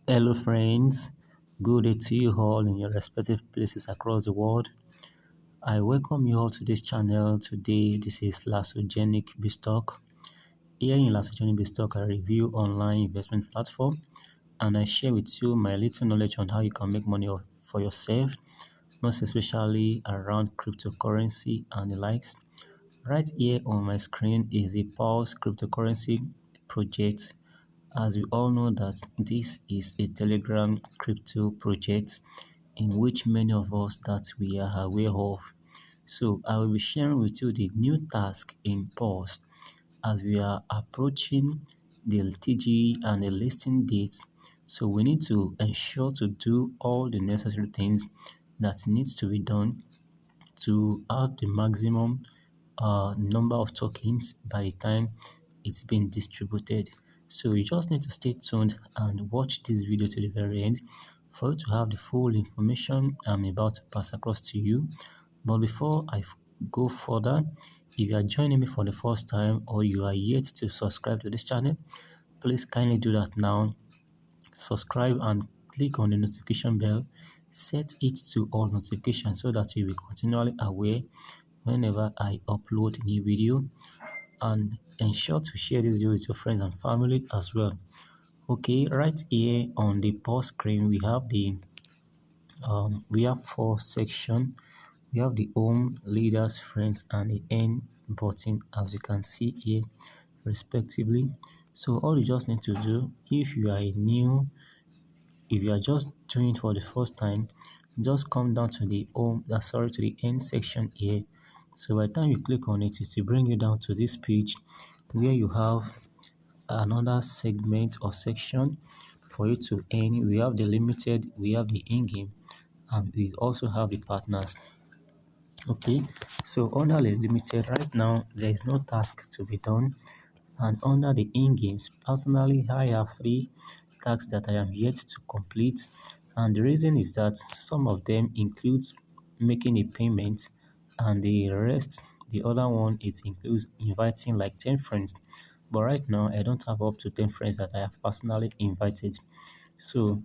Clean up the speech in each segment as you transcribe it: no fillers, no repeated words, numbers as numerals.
Hello friends, good day to you all in your respective places across the world. I welcome you all to this channel. Today this is Lasogenic Bistock. Here in Lasogenic Bistock I review online investment platform and I share with you my little knowledge on how you can make money for yourself, most especially around cryptocurrency and the likes. Right here on my screen is a Paws cryptocurrency project. As we all know that this is a Telegram crypto project in which many of us that we are aware of. So I will be sharing with you the new task in Pause as we are approaching the TG and the listing date. So we need to ensure to do all the necessary things that needs to be done to have the maximum number of tokens by the time it's been distributed. So you just need to stay tuned and watch this video to the very end for you to have the full information I'm about to pass across to you. But before I go further, if you are joining me for the first time or you are yet to subscribe to this channel, please kindly do that now. Subscribe and click on the notification bell. Set it to all notifications so that you'll be continually aware whenever I upload a new video, and ensure to share this video with your friends and family as well. Okay, right here on the pause screen we have four sections. We have the home, leaders, friends, and the end button, as you can see here respectively. So all you just need to do, if you are if you are just doing it for the first time, just come down to the to the end section here. So by the time you click on it, it will bring you down to this page where you have another segment or section for you to earn. We have the limited, we have the in-game, and we also have the partners. Okay, so under the limited right now there is no task to be done, and under the in-games, personally I have 3 tasks that I am yet to complete, and the reason is that some of them includes making a payment, and the other one, it includes inviting like 10 friends. But right now I don't have up to 10 friends that I have personally invited. So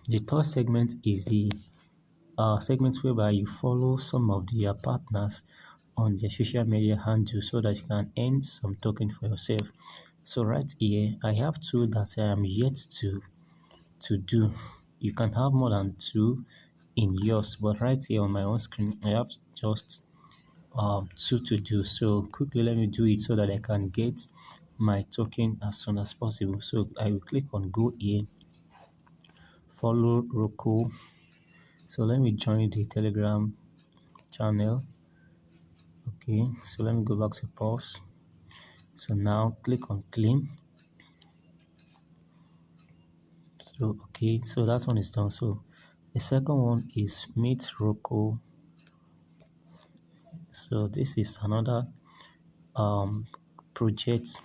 the third segment is the segment whereby you follow some of their partners on their social media handles so that you can earn some token for yourself. So right here I have 2 that I am yet to do. You can have more than 2 in yours, but right here on my own screen I have just 2 to do. So quickly let me do it so that I can get my token as soon as possible. So I will click on go here, follow Roku. So let me join the Telegram channel. Okay, so let me go back to pause. So now click on claim. So okay, so that one is done. So the second one is meet Roku. So this is another project.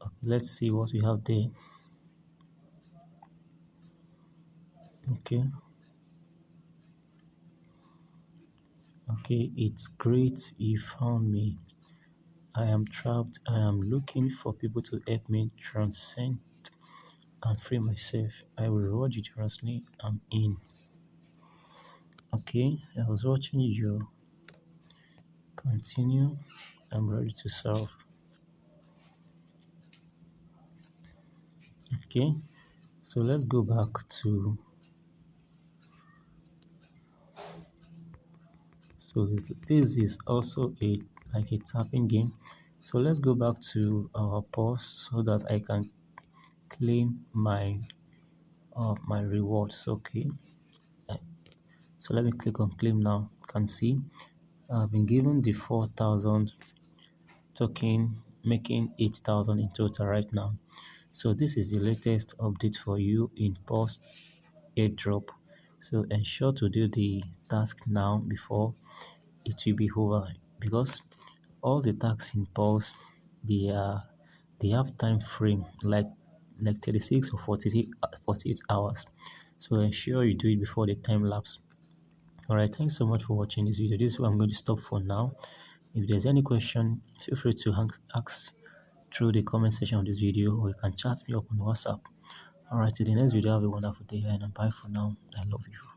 Okay, let's see what we have there. Okay, it's great you found me. I am trapped. I am looking for people to help me transcend and free myself. I will reward you generously. I'm in. Okay, I was watching you. Continue. I'm ready to serve. Okay, so let's go back to. So this is also like a tapping game. So let's go back to our pause so that I can claim my rewards. Okay, Uh, so let me click on claim now. You can see I've been given the 4,000 token, making 8,000 in total right now. So this is the latest update for you in Paws Airdrop. So ensure to do the task now before it will be over, because all the tasks in Paws, they have time frame like 36 or 48 hours. So ensure you do it before the time lapse. Alright, thanks so much for watching this video. This is where I'm going to stop for now. If there's any question, feel free to ask through the comment section of this video, or you can chat me up on WhatsApp. Alright, till the next video, have a wonderful day and bye for now. I love you.